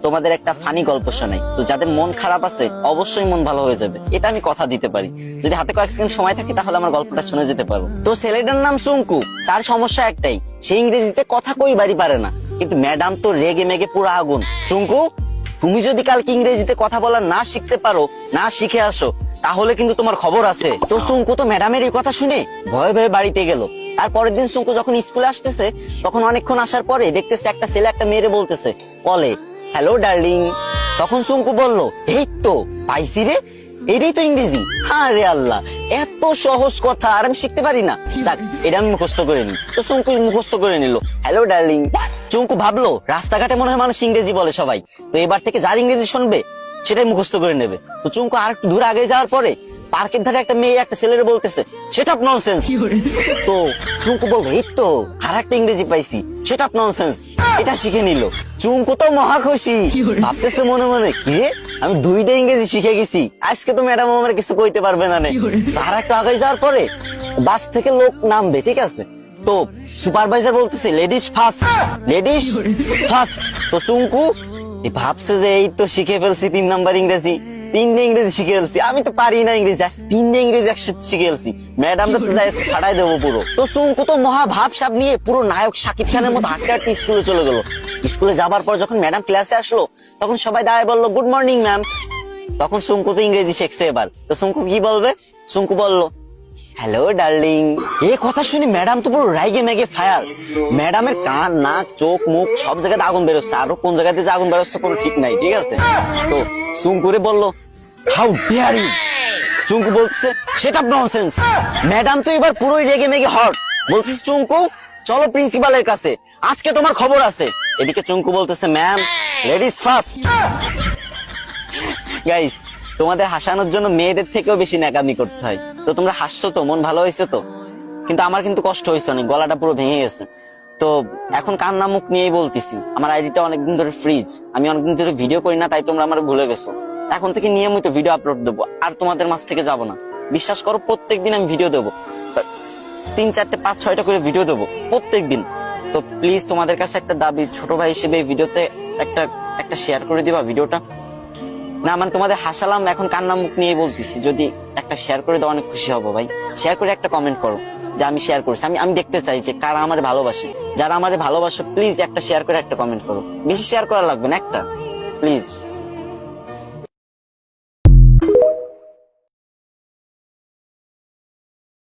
তোমাদের একটা ফানি গল্প শোনাই। তো যাদের মন খারাপ আছে অবশ্যই মন ভালো হয়ে যাবে, এটা আমি কথা দিতে পারি। যদি হাতে কয়েক সেকেন্ড সময় থাকে তাহলে আমার গল্পটা শুনে যেতে পারো। তো ছেলেটার নাম সুঙ্কু। তার সমস্যা একটাই, সে ইংরেজিতে কথা কইবারই পারে না। কিন্তু ম্যাডাম তো রেগে মেগে পুরো আগুন। সুঙ্কু, তুমি যদি কালকে ইংরেজিতে কথা বলা না শিখতে পারো, না শিখে আসো, তাহলে কিন্তু তোমার খবর আছে। তো সুঙ্কু তো ম্যাডামের এই কথা শুনে ভয়ে ভয়ে বাড়িতে গেল। আর পরের দিন সুঙ্কু যখন স্কুলে আসতেছে, তখন অনেকক্ষণ আসার পরে দেখতেছে একটা ছেলে একটা মেয়েরে বলতেছে কলে, হ্যালো ডার্লিং। তখন সুঙ্কু বলল, এই তো পাইছি রে, এটাই তো ইংরেজি। হ্যাঁ রে আল্লাহ, এত সহজ কথা আর আমি শিখতে পারি না। যাক, এটা আমি মুখস্থ করে নি। তো সুঙ্কু মুখস্থ করে নিল, হ্যালো ডার্লিং। চুঙ্কু ভাবলো রাস্তাঘাটে মনে হয় মানুষ ইংরেজি বলে সবাই, তো এবার থেকে যার ইংরেজি শুনবে সেটাই মুখস্থ করে নেবে। তো চুঙ্কু আর একটু দূর আগে যাওয়ার পরে পার্কের ধারে একটা মেয়ে একটা ছেলের বলতেছে, সেট আপ ননসেন্স। তো চুঙ্কু বলবে, এই তো আর একটা ইংরেজি পাইছি, সেট আপ ননসেন্স। এটা শিখে নিল। চুঙ্কু তো মহা খুশি, ভাবতেছে মনে মনে, কি রে, আমি দুইটা ইংরেজি শিখে গেছি, আজকে তো ম্যাডাম আমার কিছু কইতে পারবে না। আর একটু আগে যাওয়ার পরে বাস থেকে লোক নামবে, ঠিক আছে, তো সুপারভাইজার বলতেছে লেডিস ফার্স্ট, লেডিস ফার্স্ট। তো চুঙ্কু ভাবছে যে এই তো শিখে ফেলছি 3 নাম্বার ইংরেজি, 3টে ইংরেজি শিখে ফেলছি, আমি তো পারি না ইংরেজি, 3টে ইংরেজি একসাথে শিখে ফেলছি, ম্যাডামরা তো যাই ছাড়াই দেবো পুরো। তো চুঙ্কু তো মহা ভাবসাব নিয়ে পুরো নায়ক শাকিব খানের মতো হাঁটতে হাঁটতে স্কুলে চলে গেল। স্কুলে যাবার পর যখন ম্যাডাম ক্লাসে আসলো, তখন সবাই দাঁড়ায় বললো, গুড মর্নিং ম্যাম। তখন চুঙ্কু তো ইংরেজি শিখছে এবার। তো চুঙ্কু কি বলবে? চুঙ্কু বললো, হ্যালো ডার্লিং। এই কথা শুনে ম্যাডাম তো পুরো রাইগে মেগে ফায়ার। ম্যাডামের কান, নাক, চোখ, মুখ সব জায়গাতে আগুন বেরোচ্ছে, আরো কোন জায়গাতে যে আগুন বেরোচ্ছে কোনো ঠিক নাই, ঠিক আছে। তো চুঙ্কুরে বললো, হাউ ডেয়ার ইউ। চুঙ্কু বলছে, সেট আপ ননসেন্স। ম্যাডাম তো এবার পুরোই রেগে মেগে হট, বলছে, চুঙ্কু চলো প্রিন্সিপালের কাছে, আজকে তোমার খবর আছে। এদিকে চুঙ্কু বলতেছে, ম্যাম লেডিস ফার্স্ট। গাইস, তোমাদের হাসানোর জন্য মেয়েদের থেকেও বেশি ন্যাকামি করতে হয়। তো তোমরা হাসছো তো, মন ভালো হয়েছে তো, কিন্তু আমার কিন্তু কষ্ট হয়েছে অনেক, গলাটা পুরো ভেঙে গেছে। তো এখন কান্না মুখ নিয়েই বলতেছি, আমার আইডিটা অনেকদিন ধরে ফ্রিজ, আমি অনেকদিন ধরে ভিডিও করি না, তাই তোমরা আমার ভুলে গেছো। এখন থেকে নিয়মিত ভিডিও আপলোড দেবো, আর তোমাদের মাঝ থেকে যাবো না, বিশ্বাস করো। প্রত্যেকদিন আমি ভিডিও দেবো, 3, 4, 5, 6টা করে ভিডিও দেবো প্রত্যেকদিন। তো প্লিজ তোমাদের কাছে একটা দাবি, ছোট ভাই হিসেবে এই ভিডিওতে একটা শেয়ার করে দিবা ভিডিওটা। না মানে তোমাদের হাসালাম, এখন কান্না মুখ নিয়ে বলতেছি, যদি একটা শেয়ার করে দাও অনেক খুশি হবো ভাই। শেয়ার করে একটা কমেন্ট করো যে আমি শেয়ার করেছি, আমি দেখতে চাই যে কারা আমার ভালোবাসে। যারা আমার ভালোবাসো প্লিজ একটা শেয়ার করে একটা কমেন্ট করো, বেশি শেয়ার করা লাগবে না, একটা প্লিজ।